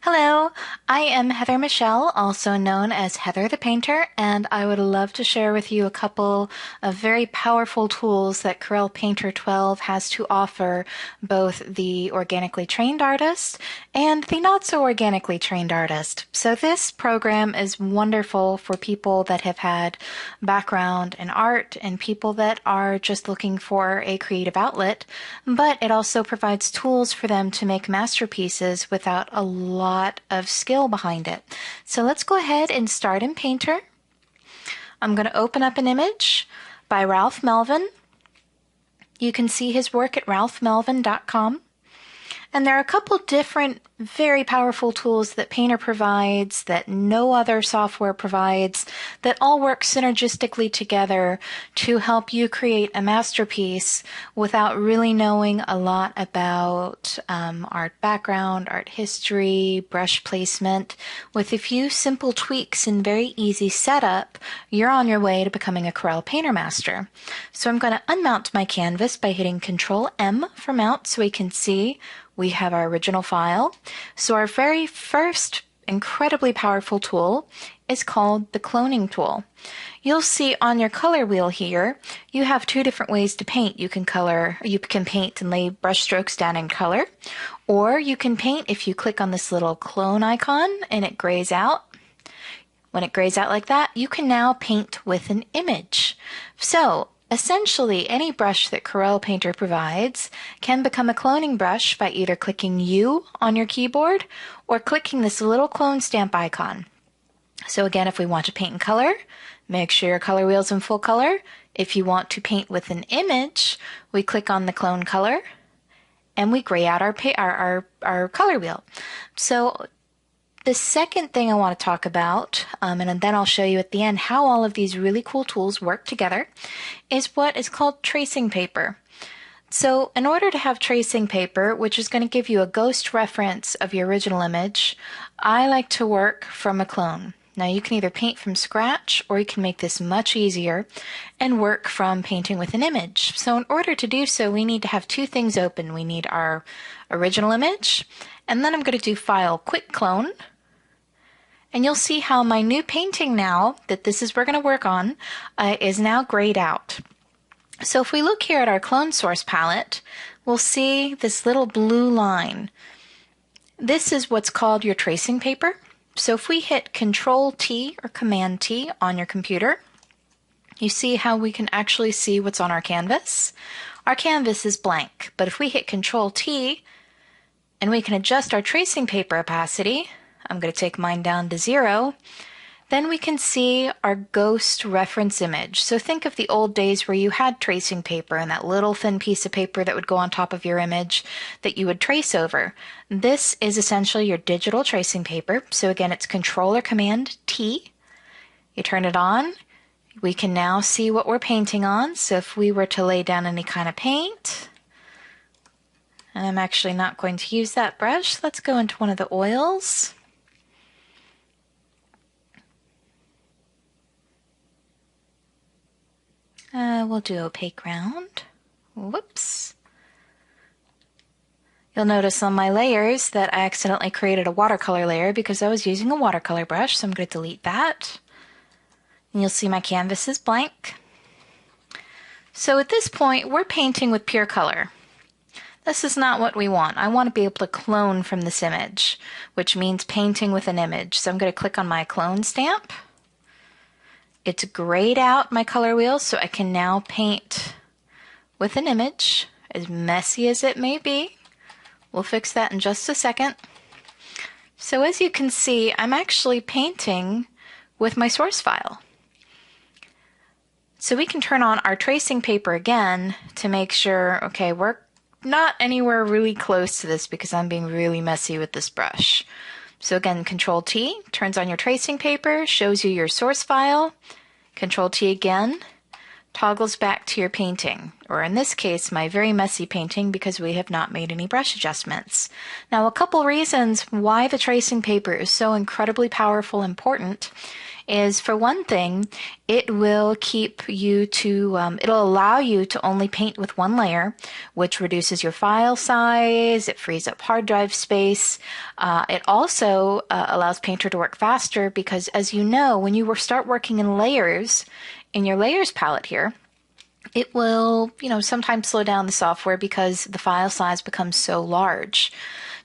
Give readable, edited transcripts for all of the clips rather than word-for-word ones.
Hello, I am Heather Michelle, also known as Heather the Painter, and I would love to share with you a couple of very powerful tools that Corel Painter 12 has to offer both the organically trained artist and the not so organically trained artist. So this program is wonderful for people that have had background in art and people that are just looking for a creative outlet, but it also provides tools for them to make masterpieces without a lot of skill behind it. So let's go ahead and start in Painter. I'm going to open up an image by Ralph Melvin. You can see his work at ralphmelvin.com. And there are a couple different very powerful tools that Painter provides that no other software provides that all work synergistically together to help you create a masterpiece without really knowing a lot about art background, art history, brush placement. With a few simple tweaks and very easy setup, you're on your way to becoming a Corel Painter Master. So I'm going to unmount my canvas by hitting Control M for mount so we can see we have our original file. So our very first incredibly powerful tool is called the cloning tool. You'll see on your color wheel here, you have two different ways to paint. You can paint and lay brush strokes down in color, or you can paint if you click on this little clone icon and it grays out. When it grays out like that, you can now paint with an image. So essentially, any brush that Corel Painter provides can become a cloning brush by either clicking U on your keyboard or clicking this little clone stamp icon. So again, if we want to paint in color, make sure your color wheel's in full color. If you want to paint with an image, we click on the clone color and we gray out our color wheel. So the second thing I want to talk about, and then I'll show you at the end how all of these really cool tools work together, is what is called tracing paper. So in order to have tracing paper, which is going to give you a ghost reference of your original image, I like to work from a clone. Now you can either paint from scratch or you can make this much easier and work from painting with an image. So in order to do so, we need to have two things open. We need our original image, and then I'm going to do File, Quick Clone. And you'll see how my new painting now, that this is we're going to work on, is now grayed out. So if we look here at our clone source palette, we'll see this little blue line. This is what's called your tracing paper. So if we hit Control T or Command T on your computer, you see how we can actually see what's on our canvas. Our canvas is blank, but if we hit Control T and we can adjust our tracing paper opacity, I'm going to take mine down to 0, then we can see our ghost reference image. So think of the old days where you had tracing paper and that little thin piece of paper that would go on top of your image that you would trace over. This is essentially your digital tracing paper. So again, it's Control or Command T. You turn it on. We can now see what we're painting on. So if we were to lay down any kind of paint, and I'm actually not going to use that brush, let's go into one of the oils. We'll do opaque ground. Whoops. You'll notice on my layers that I accidentally created a watercolor layer because I was using a watercolor brush, so I'm going to delete that. And you'll see my canvas is blank. So at this point, we're painting with pure color. This is not what we want. I want to be able to clone from this image, which means painting with an image. So I'm going to click on my clone stamp. It's grayed out my color wheel, so I can now paint with an image, as messy as it may be. We'll fix that in just a second. So as you can see, I'm actually painting with my source file. So we can turn on our tracing paper again to make sure, okay, we're not anywhere really close to this because I'm being really messy with this brush. So again, Control T turns on your tracing paper, shows you your source file. Control T again toggles back to your painting, or in this case, my very messy painting because we have not made any brush adjustments. Now, a couple reasons why the tracing paper is so incredibly powerful and important is, for one thing, it will keep you to, it'll allow you to only paint with one layer, which reduces your file size, it frees up hard drive space. It also allows Painter to work faster because, as you know, when you start working in layers, in your layers palette here, it will, sometimes slow down the software because the file size becomes so large.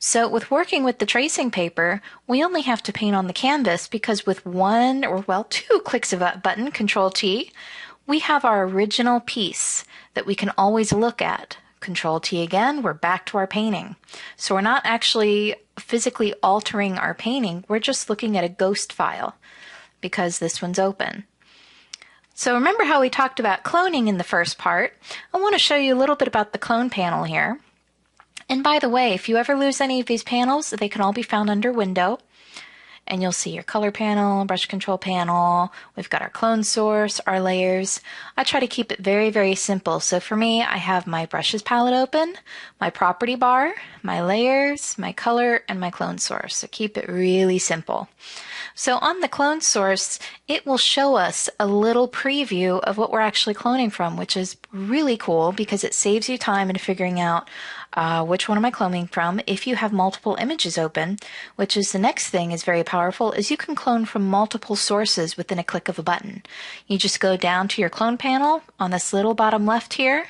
So with working with the tracing paper, we only have to paint on the canvas because with one or, well, two clicks of a button, Control T, we have our original piece that we can always look at. Control T again, we're back to our painting. So we're not actually physically altering our painting, we're just looking at a ghost file because this one's open. So remember how we talked about cloning in the first part? I want to show you a little bit about the clone panel here. And by the way, if you ever lose any of these panels, they can all be found under Window. And you'll see your color panel, brush control panel. We've got our clone source, our layers. I try to keep it very, very simple. So for me, I have my brushes palette open, my property bar, my layers, my color, and my clone source. So keep it really simple. So on the clone source, it will show us a little preview of what we're actually cloning from, which is really cool because it saves you time in figuring out which one am I cloning from if you have multiple images open, which is the next thing is very powerful, is you can clone from multiple sources within a click of a button. You just go down to your clone panel on this little bottom left here.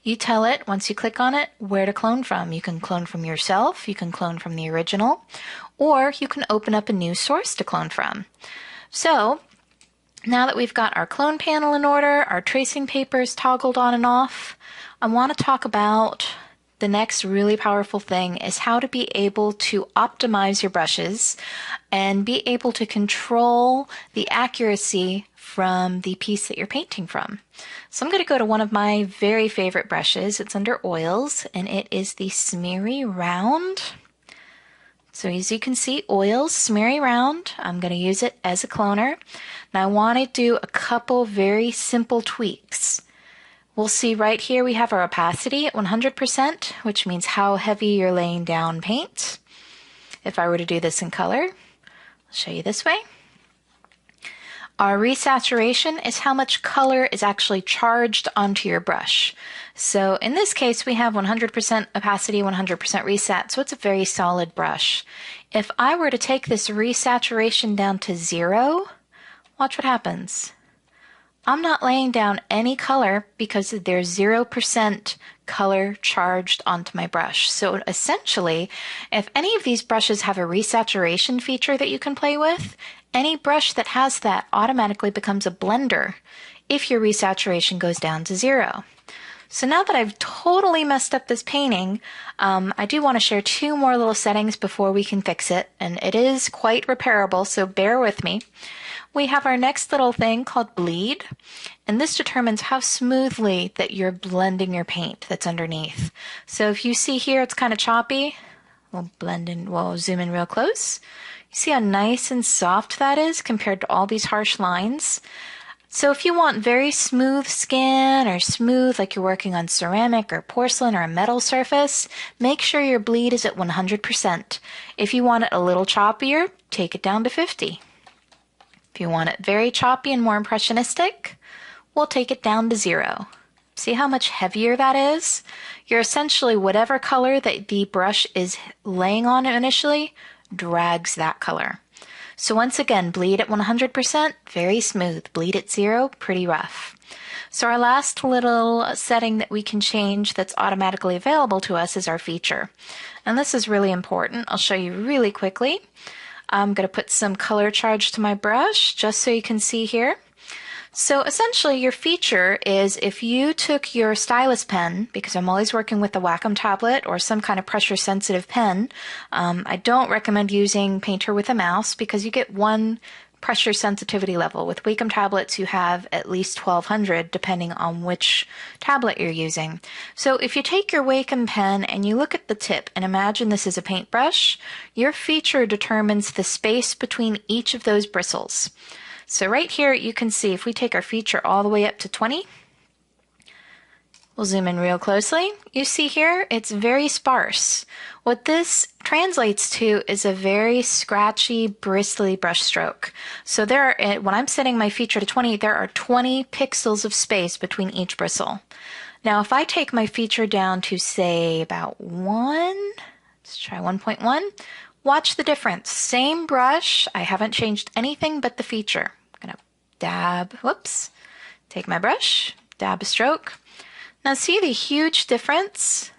You tell it, once you click on it, where to clone from. You can clone from yourself, you can clone from the original, or you can open up a new source to clone from. So now that we've got our clone panel in order, our tracing papers toggled on and off, I want to talk about the next really powerful thing is how to be able to optimize your brushes and be able to control the accuracy from the piece that you're painting from. So I'm going to go to one of my very favorite brushes. It's under oils and it is the Smeary Round. So as you can see, oils, Smeary Round. I'm going to use it as a cloner. Now I want to do a couple very simple tweaks. We'll see right here we have our opacity at 100%, which means how heavy you're laying down paint. If I were to do this in color, I'll show you this way. Our resaturation is how much color is actually charged onto your brush. So in this case, we have 100% opacity, 100% reset, so it's a very solid brush. If I were to take this resaturation down to 0, watch what happens. I'm not laying down any color because there's 0% color charged onto my brush. So essentially, if any of these brushes have a resaturation feature that you can play with, any brush that has that automatically becomes a blender if your resaturation goes down to 0. So now that I've totally messed up this painting, I do want to share two more little settings before we can fix it, and it is quite repairable, so bear with me. We have our next little thing called bleed, and this determines how smoothly that you're blending your paint that's underneath. So if you see here it's kind of choppy, we'll zoom in real close. You see how nice and soft that is compared to all these harsh lines? So if you want very smooth skin or smooth like you're working on ceramic or porcelain or a metal surface, make sure your bleed is at 100%. If you want it a little choppier, take it down to 50. If you want it very choppy and more impressionistic, we'll take it down to 0. See how much heavier that is? You're essentially whatever color that the brush is laying on initially drags that color. So once again, bleed at 100%, very smooth. Bleed at 0, pretty rough. So our last little setting that we can change that's automatically available to us is our feature. And this is really important. I'll show you really quickly. I'm going to put some color charge to my brush just so you can see here. So essentially your feature is if you took your stylus pen, because I'm always working with a Wacom tablet or some kind of pressure sensitive pen, I don't recommend using Painter with a mouse because you get one pressure sensitivity level. With Wacom tablets you have at least 1200 depending on which tablet you're using. So if you take your Wacom pen and you look at the tip and imagine this is a paintbrush, your feature determines the space between each of those bristles. So right here you can see if we take our feature all the way up to 20, We'll zoom in real closely. You see here, it's very sparse. What this translates to is a very scratchy, bristly brush stroke. So when I'm setting my feature to 20, there are 20 pixels of space between each bristle. Now, if I take my feature down to, say, about 1, let's try 1.1, watch the difference. Same brush, I haven't changed anything but the feature. I'm going to dab, whoops, take my brush, dab a stroke. Now see the huge difference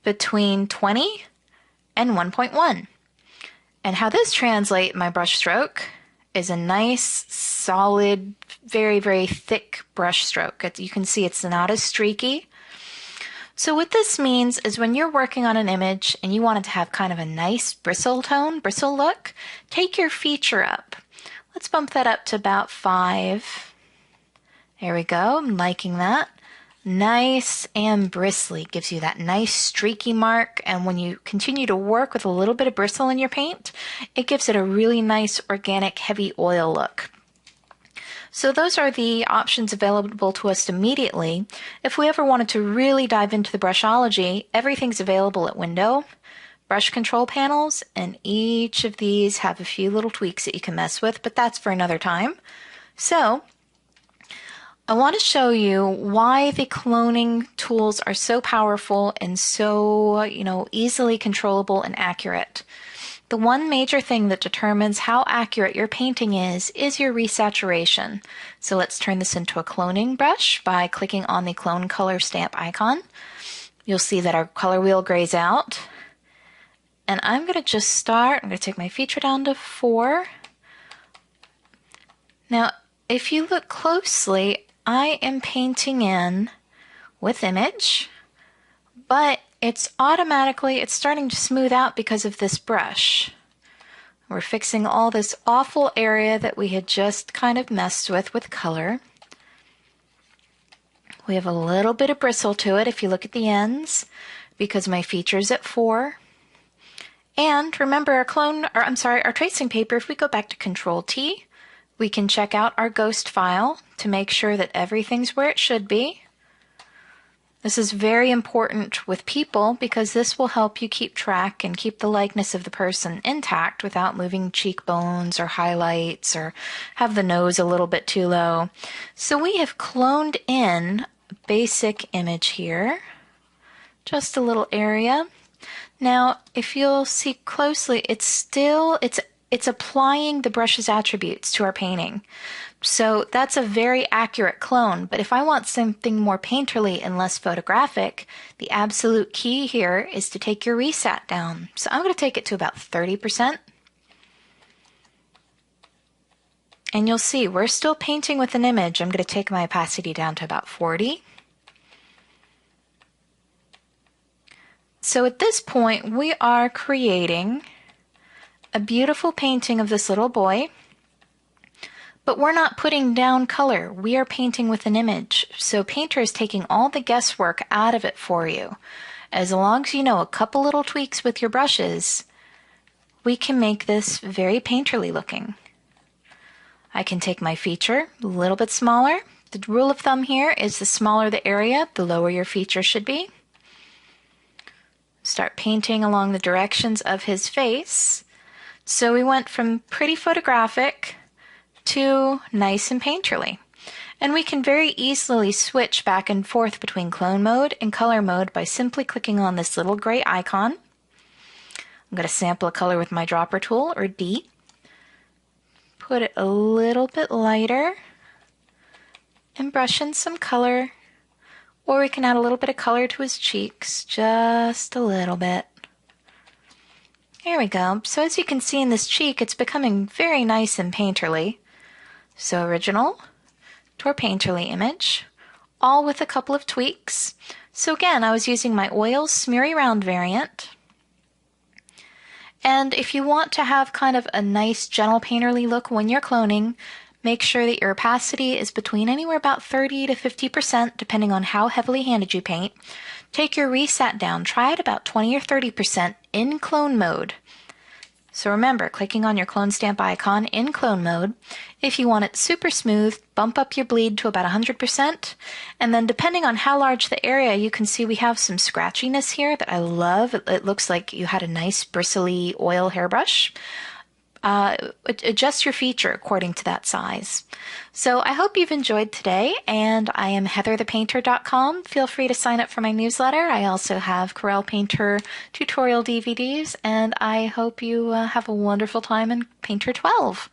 between 20 and 1.1. And how this translates my brush stroke is a nice, solid, very, very thick brush stroke. You can see it's not as streaky. So what this means is when you're working on an image and you want it to have kind of a nice bristle look, take your feature up. Let's bump that up to about 5. There we go, I'm liking that. Nice and bristly, gives you that nice streaky mark, and when you continue to work with a little bit of bristle in your paint, it gives it a really nice organic heavy oil look. So those are the options available to us immediately. If we ever wanted to really dive into the brushology, everything's available at Window, brush control panels, and each of these have a few little tweaks that you can mess with, but that's for another time. So I want to show you why the cloning tools are so powerful and so, easily controllable and accurate. The one major thing that determines how accurate your painting is your resaturation. So let's turn this into a cloning brush by clicking on the clone color stamp icon. You'll see that our color wheel grays out. And I'm going to take my feature down to 4. Now, if you look closely, I am painting in with image, but it's starting to smooth out because of this brush. We're fixing all this awful area that we had just kind of messed with color. We have a little bit of bristle to it if you look at the ends, because my feature's at 4. And remember our tracing paper, if we go back to Control T, we can check out our ghost file to make sure that everything's where it should be. This is very important with people because this will help you keep track and keep the likeness of the person intact without moving cheekbones or highlights or have the nose a little bit too low. So we have cloned in a basic image here, just a little area. Now, if you'll see closely, it's applying the brush's attributes to our painting. So that's a very accurate clone, but if I want something more painterly and less photographic, the absolute key here is to take your resat down. So I'm going to take it to about 30%. And you'll see we're still painting with an image. I'm going to take my opacity down to about 40. So at this point, we are creating a beautiful painting of this little boy, but we're not putting down color. We are painting with an image. So Painter is taking all the guesswork out of it for you. As long as you know a couple little tweaks with your brushes, we can make this very painterly looking. I can take my feature a little bit smaller. The rule of thumb here is the smaller the area, the lower your feature should be. Start painting along the directions of his face. So we went from pretty photographic to nice and painterly. And we can very easily switch back and forth between clone mode and color mode by simply clicking on this little gray icon. I'm going to sample a color with my dropper tool, or D. Put it a little bit lighter and brush in some color. Or we can add a little bit of color to his cheeks, just a little bit. There we go. So as you can see in this cheek, it's becoming very nice and painterly. So original to our painterly image, all with a couple of tweaks. So again, I was using my oil smeary round variant. And if you want to have kind of a nice gentle painterly look when you're cloning, make sure that your opacity is between anywhere about 30 to 50% depending on how heavily handed you paint. Take your resat down, try it about 20 or 30% in clone mode. So remember, clicking on your clone stamp icon in clone mode. If you want it super smooth, bump up your bleed to about 100%. And then depending on how large the area, you can see we have some scratchiness here that I love. It looks like you had a nice bristly oil hairbrush. Adjust your feature according to that size. So I hope you've enjoyed today, and I am heatherthepainter.com. Feel free to sign up for my newsletter. I also have Corel Painter tutorial DVDs, and I hope you have a wonderful time in Painter 12.